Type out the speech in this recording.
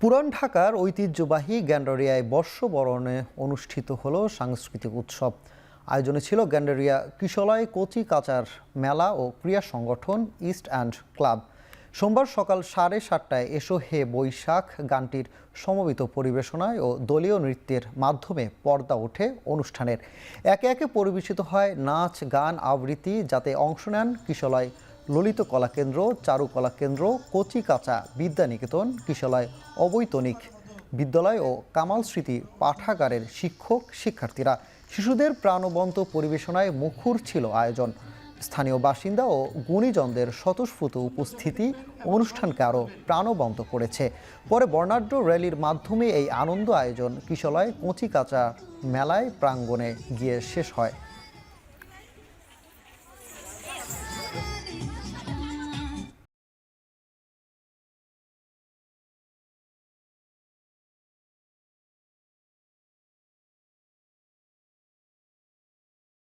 পুরান ঢাকার ঐতিহ্যবাহী গ্যান্ডারিয়ায় বর্ষবরণে অনুষ্ঠিত হলো সাংস্কৃতিক উৎসব। আয়োজনে ছিল গ্যান্ডারিয়া কিশলয় কচি কাচার মেলা ও ক্রীড়া সংগঠন ইস্ট অ্যান্ড ক্লাব। সোমবার সকাল 7:30টায় এসো হে বৈশাখ গানটির সমবেত পরিবেশনায় ও দলীয় নৃত্যের মাধ্যমে পর্দা ওঠে অনুষ্ঠানের। একে একে পরিবেশিত হয় নাচ গান আবৃত্তি, যাতে অংশ নেন কিশলয় ললিত কলা কেন্দ্র, চারুকলা কেন্দ্র, কচি কাঁচা বিদ্যানিকেতন, কিশলয় অবৈতনিক বিদ্যালয় ও কামাল স্মৃতি পাঠাগারের শিক্ষক শিক্ষার্থীরা। শিশুদের প্রাণবন্ত পরিবেশনায় মুখর ছিল আয়োজন। স্থানীয় বাসিন্দা ও গুণীজনদের স্বতঃস্ফূর্ত উপস্থিতি অনুষ্ঠানকে আরও প্রাণবন্ত করেছে। পরে বর্ণাঢ্য র্যালির মাধ্যমে এই আনন্দ আয়োজন কিশলয় কচি কাঁচা মেলায় প্রাঙ্গণে গিয়ে শেষ হয়।